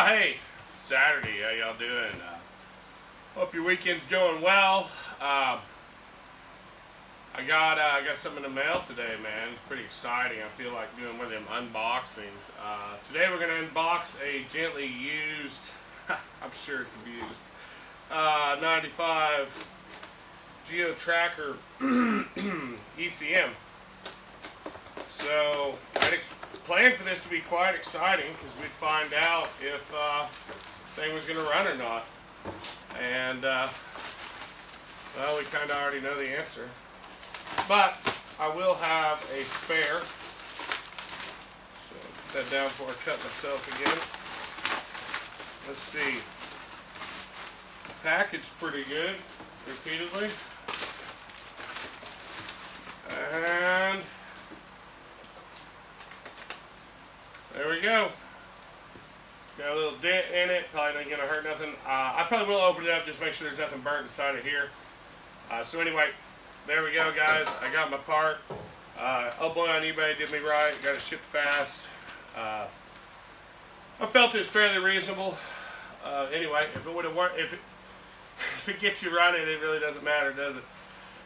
Hey, Saturday. How y'all doing? Hope your weekend's going well. I got something in the mail today, man. It's pretty exciting. I feel like doing one of them unboxings. Today we're gonna unbox a gently used, I'm sure it's abused, 95 Geo Tracker ECM. So I planned for this to be quite exciting because we'd find out if this thing was going to run or not. And, well, we kind of already know the answer. But I will have a spare. So put that down before I cut myself again. Let's see. Packaged pretty good, repeatedly. And there we go. Got a little dent in it. Probably not going to hurt nothing. I probably will open it up just make sure there's nothing burnt inside of here. So anyway, there we go, guys. I got my part. Oh boy, on eBay did me right. Got it shipped fast. I felt it was fairly reasonable. Anyway, if it would have worked, if it gets you running, it really doesn't matter, does it?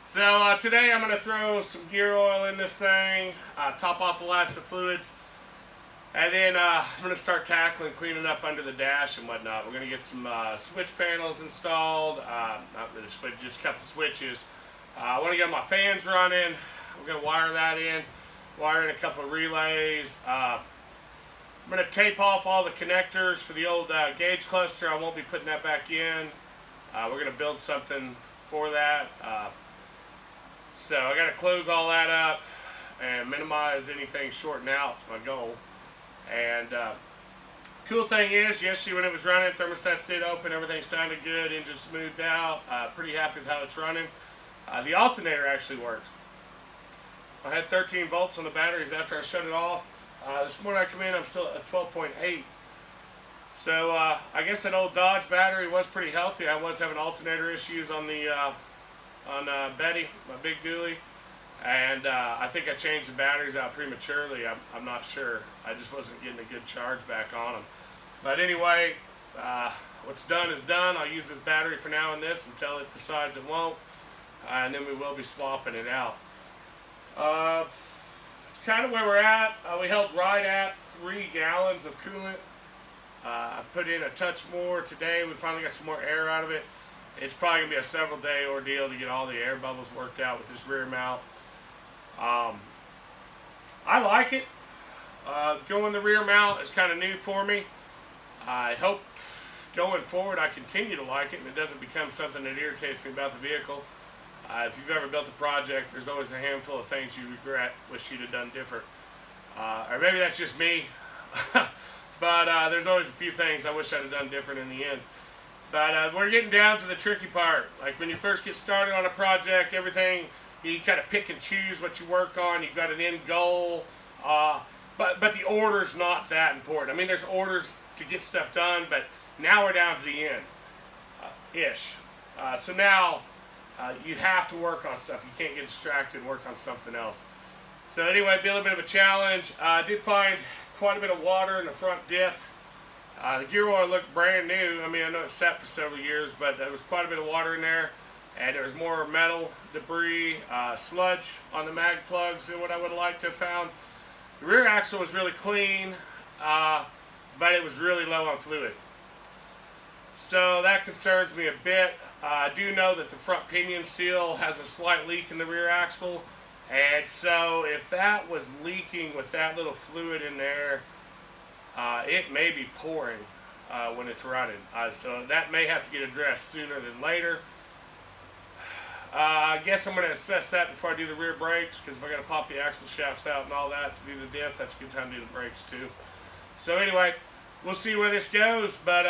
So today I'm going to throw some gear oil in this thing, top off the last of fluids. And then I'm going to start tackling, cleaning up under the dash and whatnot. We're going to get some switch panels installed, not really switch, just a couple switches. I want to get my fans running. We're going to wire that in, wire in a couple of relays. I'm going to tape off all the connectors for the old gauge cluster. I won't be putting that back in. We're going to build something for that. So I got to close all that up and minimize anything shorting out. It's my goal. And cool thing is, yesterday when it was running, thermostat stayed open, everything sounded good, engine smoothed out. Pretty happy with how it's running. The alternator actually works. I had 13 volts on the batteries after I shut it off. This morning I come in, I'm still at 12.8. So I guess that old Dodge battery was pretty healthy. I was having alternator issues on the Betty, my big dually. And I think I changed the batteries out prematurely. I'm not sure. I just wasn't getting a good charge back on them. But anyway, what's done is done. I'll use this battery for now and this until it decides it won't. And then we will be swapping it out. Kind of where we're at. We held right at 3 gallons of coolant. I put in a touch more today. We finally got some more air out of it. It's probably going to be a several day ordeal to get all the air bubbles worked out with this rear mount. I like it. Going the rear mount is kind of new for me. I hope going forward I continue to like it and it doesn't become something that irritates me about the vehicle. If you've ever built a project, there's always a handful of things you regret, wish you'd have done different. Or maybe that's just me. But there's always a few things I wish I'd have done different in the end. But we're getting down to the tricky part. Like when you first get started on a project, everything, you kind of pick and choose what you work on. You've got an end goal. But the order's not that important. I mean, there's orders to get stuff done, but now we're down to the end, ish. So now you have to work on stuff. You can't get distracted and work on something else. So anyway, it'd be a little bit of a challenge. I did find quite a bit of water in the front diff. The gear oil looked brand new. I mean, I know it sat for several years, but there was quite a bit of water in there. And there was more metal, debris, sludge on the mag plugs than what I would have liked to have found. The rear axle was really clean, but it was really low on fluid. So that concerns me a bit. I do know that the front pinion seal has a slight leak in the rear axle. And so if that was leaking with that little fluid in there, it may be pouring when it's running. So that may have to get addressed sooner than later. I guess I'm going to assess that before I do the rear brakes, because if I got to pop the axle shafts out and all that to do the diff, that's a good time to do the brakes too. So anyway, we'll see where this goes, but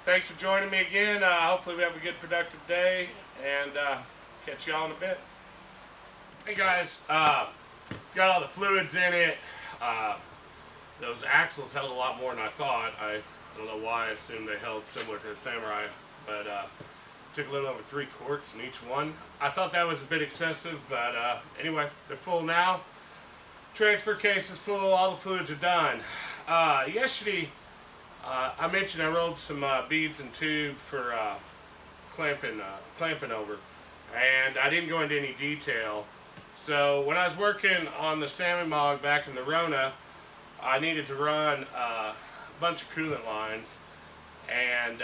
thanks for joining me again. Hopefully we have a good productive day, and catch y'all in a bit. Hey guys, got all the fluids in it. Those axles held a lot more than I thought. I don't know why I assumed they held similar to the Samurai, but took a little over 3 quarts in each one. I thought that was a bit excessive, but anyway, they're full now. Transfer case is full, all the fluids are done. Yesterday, I mentioned I rolled some beads and tube for clamping over, and I didn't go into any detail. So when I was working on the salmon mog back in the Rona, I needed to run a bunch of coolant lines, and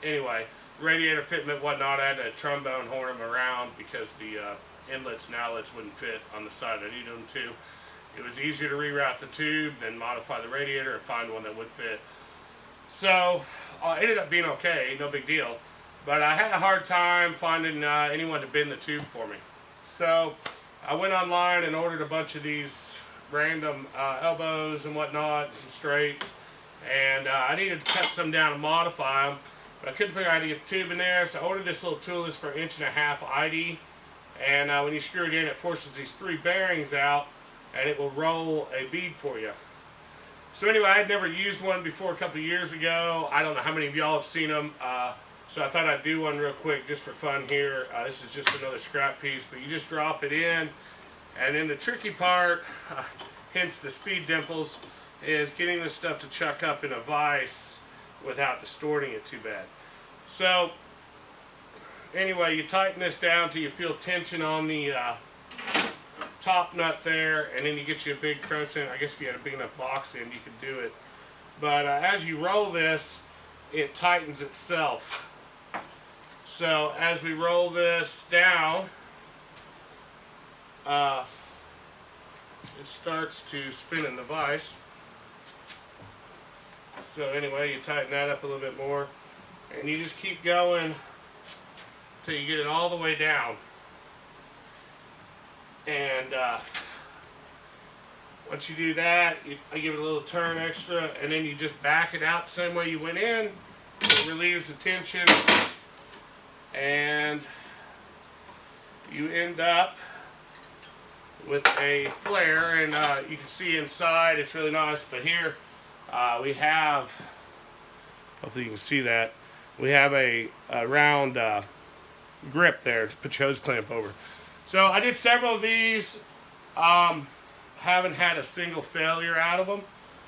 anyway, radiator fitment, whatnot. I had to trombone horn them around because the inlets and outlets wouldn't fit on the side I needed them to. It was easier to reroute the tube than modify the radiator or find one that would fit. So it ended up being okay, no big deal. But I had a hard time finding anyone to bend the tube for me. So I went online and ordered a bunch of these random elbows and whatnot, some straights. And I needed to cut some down and modify them. But I couldn't figure out how to get the tube in there. So I ordered this little tool. This for 1.5" ID. And when you screw it in, it forces these 3 bearings out. And it will roll a bead for you. So anyway, I had never used one before a couple of years ago. I don't know how many of y'all have seen them. So I thought I'd do one real quick just for fun here. This is just another scrap piece, but you just drop it in. And then the tricky part, hence the speed dimples, is getting this stuff to chuck up in a vise without distorting it too bad. So anyway, you tighten this down till you feel tension on the top nut there, and then you get you a big crescent. I guess if you had a big enough box end, you could do it. But as you roll this, it tightens itself. So as we roll this down, it starts to spin in the vise. So anyway, you tighten that up a little bit more, and you just keep going till you get it all the way down. And once you do that, I give it a little turn extra, and then you just back it out the same way you went in. It relieves the tension, and you end up with a flare. And you can see inside, it's really nice. But here we have, hopefully you can see that, we have a round grip there to put your hose clamp over. So I did several of these, haven't had a single failure out of them.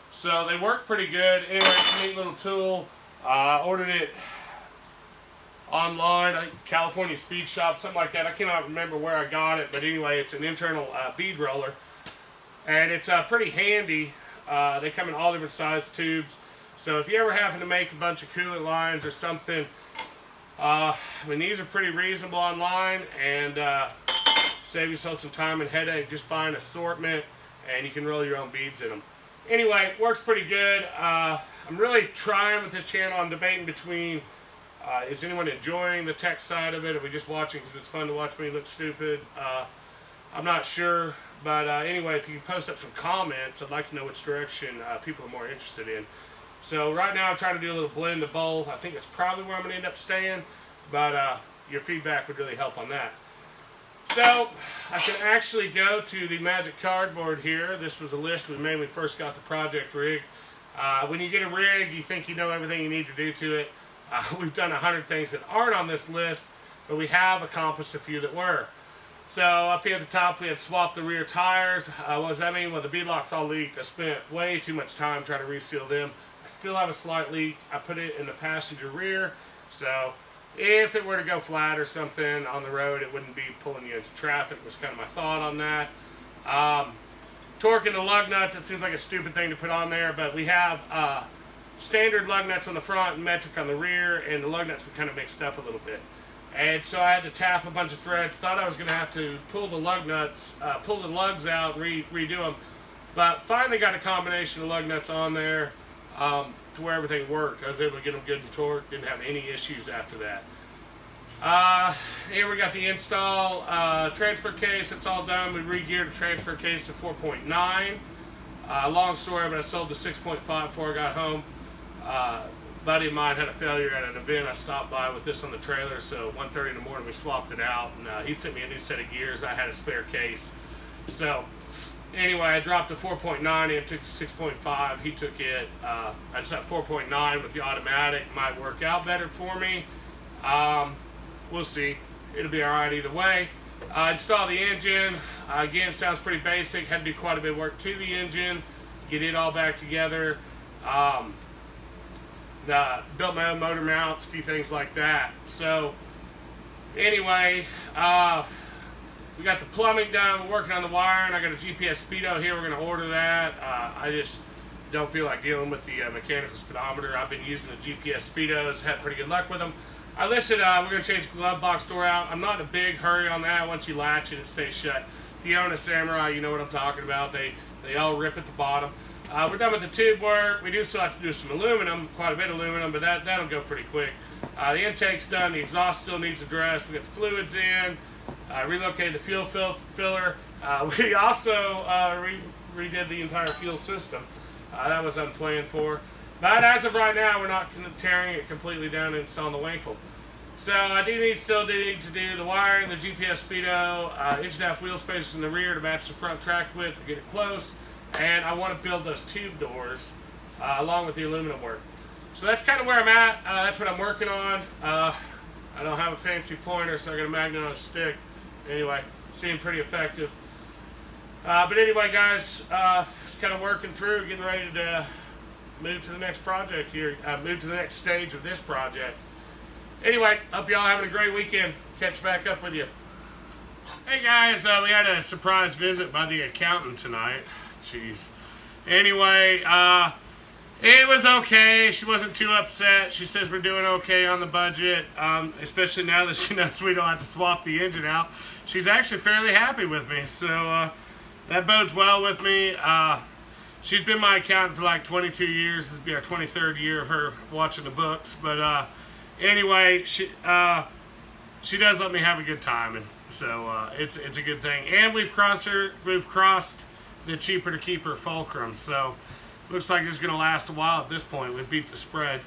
So they work pretty good. Anyway, it's a neat little tool. Ordered it online, California Speed Shop, something like that. I cannot remember where I got it, but anyway, it's an internal bead roller. And it's pretty handy. They come in all different size tubes. So if you ever happen to make a bunch of coolant lines or something, I mean, these are pretty reasonable online, and save yourself some time and headache just buy an assortment, and you can roll your own beads in them. Anyway, it works pretty good. I'm really trying with this channel. I'm debating between, is anyone enjoying the tech side of it? Are we just watching because it's fun to watch me look stupid? I'm not sure. But anyway, if you post up some comments, I'd like to know which direction people are more interested in. So right now I'm trying to do a little blend of both. I think it's probably where I'm going to end up staying. But your feedback would really help on that. So I can actually go to the magic cardboard here. This was a list we made when we first got the project rig. When you get a rig, you think you know everything you need to do to it. We've done 100 things that aren't on this list, but we have accomplished a few that were. So up here at the top, we had swapped the rear tires. What does that mean? Well, the bead locks all leaked. I spent way too much time trying to reseal them. I still have a slight leak. I put it in the passenger rear, so if it were to go flat or something on the road, it wouldn't be pulling you into traffic, was kind of my thought on that. Torquing the lug nuts, it seems like a stupid thing to put on there, but we have standard lug nuts on the front and metric on the rear, and the lug nuts were kind of mixed up a little bit. And so I had to tap a bunch of threads. Thought I was going to have to pull the lug nuts, pull the lugs out and redo them. But finally got a combination of lug nuts on there to where everything worked. I was able to get them good and torqued. Didn't have any issues after that. Here we got the install transfer case. It's all done. We re-geared the transfer case to 4.9. Long story, but I sold the 6.5 before I got home. Buddy of mine had a failure at an event. I stopped by with this on the trailer, so 1:30 in the morning we swapped it out, and he sent me a new set of gears. I had a spare case. So anyway, I dropped the 4.9 and took the 6.5. He took it. I just had 4.9 with the automatic. Might work out better for me. We'll see. It'll be all right either way. Install the engine. Again, sounds pretty basic. Had to do quite a bit of work to the engine. Get it all back together. built my own motor mounts, a few things like that. So anyway, we got the plumbing done. We're working on the wiring. I got a GPS speedo here. We're going to order that. I just don't feel like dealing with the mechanical speedometer. I've been using the GPS speedos. Had pretty good luck with them. I listed, we're going to change the glove box door out. I'm not in a big hurry on that. Once you latch it, it stays shut. If you own a Samurai, you know what I'm talking about. They all rip at the bottom. We're done with the tube work. We do still have to do some aluminum, quite a bit of aluminum, but that'll go pretty quick. The intake's done. The exhaust still needs addressed. We got the fluids in. Relocated the fuel filler. We also redid the entire fuel system. That was unplanned for. But as of right now, we're not tearing it completely down and installing the winkle. So I still need to do the wiring, the GPS speedo, 1.5 wheel spacers in the rear to match the front track width to get it close. And I want to build those tube doors along with the aluminum work. So that's kind of where I'm at. That's what I'm working on. I don't have a fancy pointer, so I got a magnet on a stick. Anyway, seemed pretty effective. But anyway, guys, just kind of working through, getting ready to move to the next project here, move to the next stage of this project. Anyway, hope y'all having a great weekend. Catch back up with you. Hey guys, we had a surprise visit by the accountant tonight. Jeez. Anyway, it was okay. She wasn't too upset. She says we're doing okay on the budget, especially now that she knows we don't have to swap the engine out. She's actually fairly happy with me, so that bodes well with me. She's been my accountant for like 22 years. This will be our 23rd year of her watching the books. But anyway, she does let me have a good time, and so it's a good thing. And we've crossed the cheaper to keep her fulcrum, so looks like it's going to last a while at this point. We beat the spread.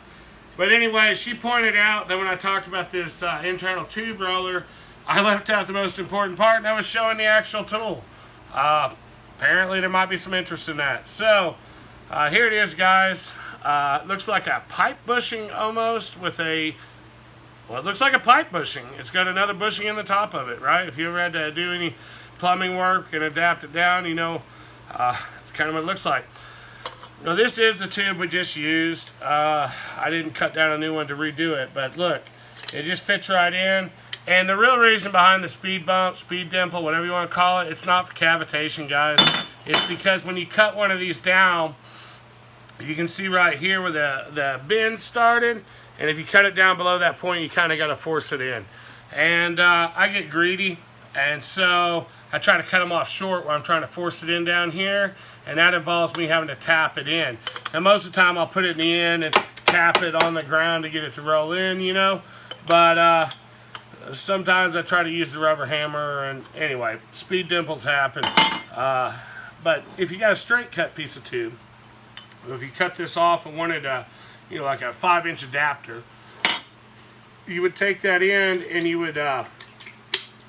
But anyway, she pointed out that when I talked about this internal tube roller, I left out the most important part, and I was showing the actual tool. Apparently there might be some interest in that. So here it is, guys. Looks like a pipe bushing almost with it looks like a pipe bushing. It's got another bushing in the top of it, right? If you ever had to do any plumbing work and adapt it down, you know, it's kind of what it looks like. Now this is the tube we just used. I didn't cut down a new one to redo it, but look, it just fits right in. And the real reason behind the speed bump, speed dimple, whatever you want to call it, it's not for cavitation, guys. It's because when you cut one of these down, you can see right here where the bend started. And if you cut it down below that point, you kind of got to force it in. And I get greedy, and so I try to cut them off short where I'm trying to force it in down here. And that involves me having to tap it in. And most of the time, I'll put it in the end and tap it on the ground to get it to roll in, you know. But sometimes I try to use the rubber hammer, and anyway, speed dimples happen. But if you got a straight cut piece of tube, if you cut this off and wanted you know, like a 5-inch adapter, you would take that end and you would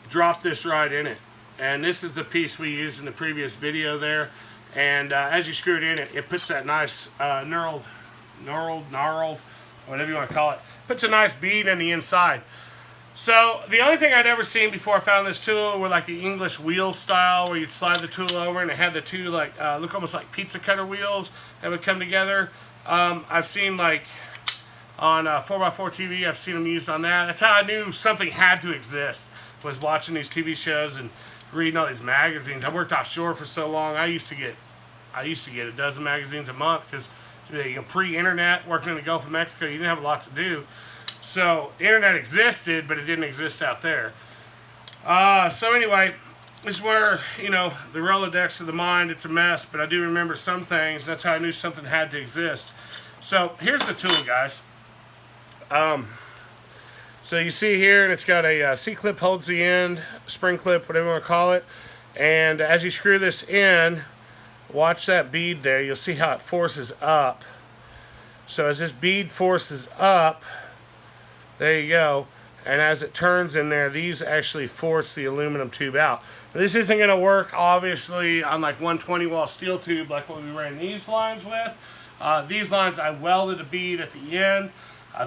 drop this right in it. And this is the piece we used in the previous video there. And as you screw it in, it puts that nice gnarled, whatever you want to call it, puts a nice bead in the inside. So the only thing I'd ever seen before I found this tool were like the English wheel style, where you'd slide the tool over and it had the two like look almost like pizza cutter wheels that would come together. I've seen like on 4x4 TV, I've seen them used on that. That's how I knew something had to exist, was watching these TV shows and reading all these magazines. I worked offshore for so long. I used to get a dozen magazines a month because, you know, pre-internet, working in the Gulf of Mexico, you didn't have a lot to do. So the internet existed, but it didn't exist out there. So anyway, this is where, you know, the Rolodex of the mind, it's a mess, but I do remember some things. That's how I knew something had to exist. So here's the tool, guys. So you see here, and it's got a C-clip holds the end, spring clip, whatever you want to call it. And as you screw this in, watch that bead there. You'll see how it forces up. So as this bead forces up, there you go. And as it turns in there, these actually force the aluminum tube out. Now, this isn't going to work, obviously, on like 120-wall steel tube like what we ran these lines with. These lines, I welded a bead at the end.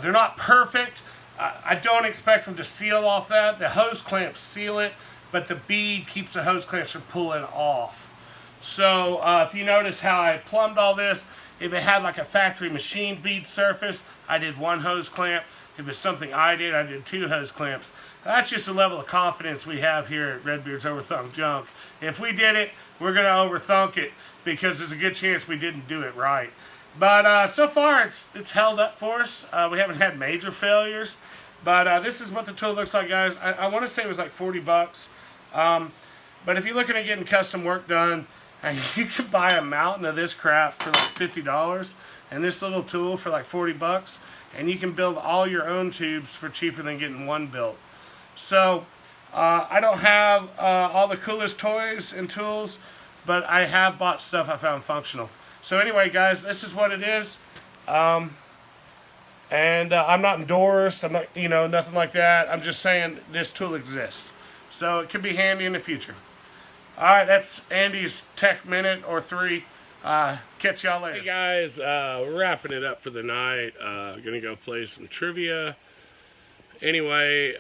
They're not perfect. I don't expect them to seal off that. The hose clamps seal it, but the bead keeps the hose clamps from pulling off. So if you notice how I plumbed all this, If it had like a factory machined bead surface, I did 1 hose clamp. If it's something I did 2 hose clamps. That's just a level of confidence we have here at Redbeards Overthunk Junk. If we did it, we're going to overthunk it because there's a good chance we didn't do it right. But so far, it's held up for us. We haven't had major failures. But this is what the tool looks like, guys. I want to say it was like 40 bucks. But if you're looking at getting custom work done, you can buy a mountain of this crap for like $50 and this little tool for like 40 bucks. And you can build all your own tubes for cheaper than getting one built. So I don't have all the coolest toys and tools, but I have bought stuff I found functional. So anyway, guys, this is what it is. And I'm not endorsed. I'm not, nothing like that. I'm just saying this tool exists. So it could be handy in the future. All right, that's Andy's Tech Minute or 3. Catch y'all later. Hey guys, wrapping it up for the night. Gonna go play some trivia. Anyway,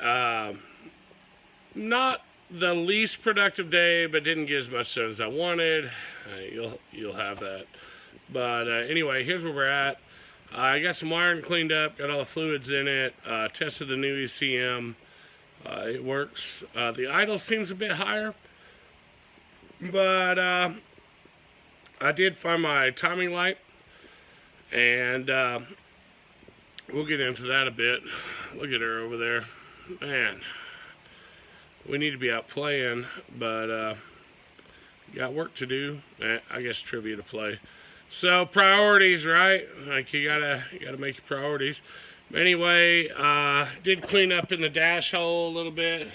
not the least productive day, but didn't get as much done as I wanted. You'll have that. But anyway, here's where we're at. I got some wiring cleaned up, got all the fluids in it, tested the new ECM. It works. The idle seems a bit higher, but I did find my timing light, and we'll get into that a bit. Look at her over there. Man, we need to be out playing, but got work to do. I guess trivia to play. So priorities, right? Like you gotta make your priorities. Anyway, did clean up in the dash hole a little bit.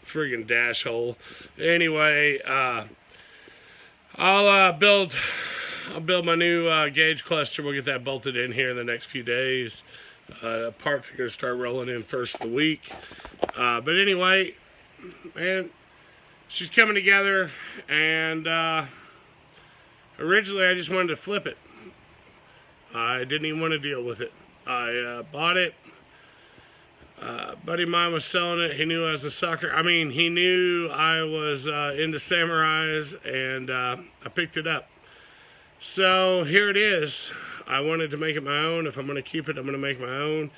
Friggin' dash hole. Anyway, I'll build my new gauge cluster. We'll get that bolted in here in the next few days. Parts are gonna start rolling in first of the week. But anyway, man, she's coming together, and originally I just wanted to flip it. I didn't even want to deal with it. I bought it. Buddy of mine was selling it. He knew I was a sucker. I mean, he knew I was into samurais, and I picked it up. So here it is. I wanted to make it my own. If I'm going to keep it, I'm going to make my own.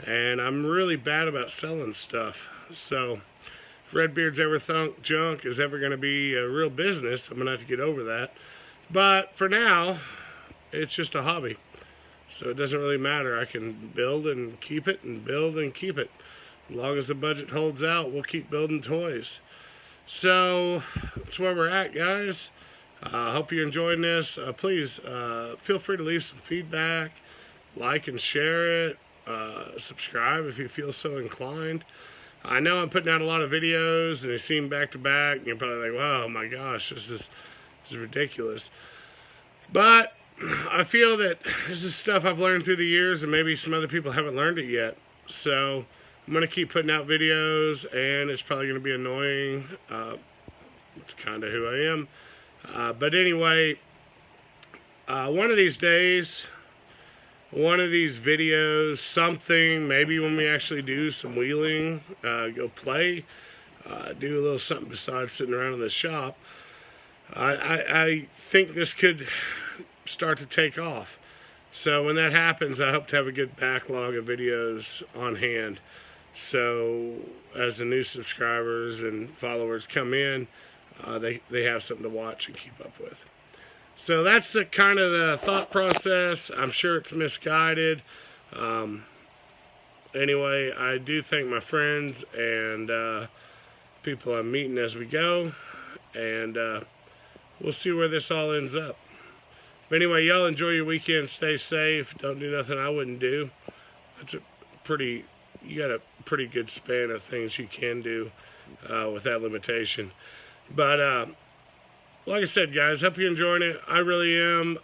And I'm really bad about selling stuff. So if Redbeards Overthunk Junk is ever going to be a real business, I'm going to have to get over that. But for now, it's just a hobby. So it doesn't really matter. I can build and keep it and build and keep it. As long as the budget holds out, we'll keep building toys. So that's where we're at, guys. I hope you're enjoying this. Please feel free to leave some feedback, like and share it, subscribe if you feel so inclined. I know I'm putting out a lot of videos and they seem back to back, and you're probably like, wow, my gosh, this is ridiculous. But I feel that this is stuff I've learned through the years, and maybe some other people haven't learned it yet. So I'm going to keep putting out videos, and it's probably going to be annoying. It's kind of who I am. But anyway, one of these days, one of these videos, something, maybe when we actually do some wheeling, go play, do a little something besides sitting around in the shop, I think this could start to take off. So when that happens, I hope to have a good backlog of videos on hand. So as the new subscribers and followers come in, they have something to watch and keep up with. So that's the kind of the thought process. I'm sure it's misguided. Anyway, I do thank my friends and people I'm meeting as we go, and we'll see where this all ends up. But anyway, y'all enjoy your weekend. Stay safe. Don't do nothing I wouldn't do. You got a pretty good span of things you can do with that limitation. But like I said, guys, hope you're enjoying it. I really am.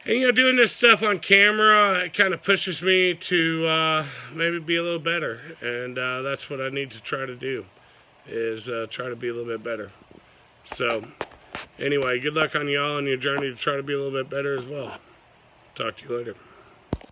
And doing this stuff on camera, it kind of pushes me to maybe be a little better. And that's what I need to try to do, is try to be a little bit better. So anyway, good luck on y'all on your journey to try to be a little bit better as well. Talk to you later.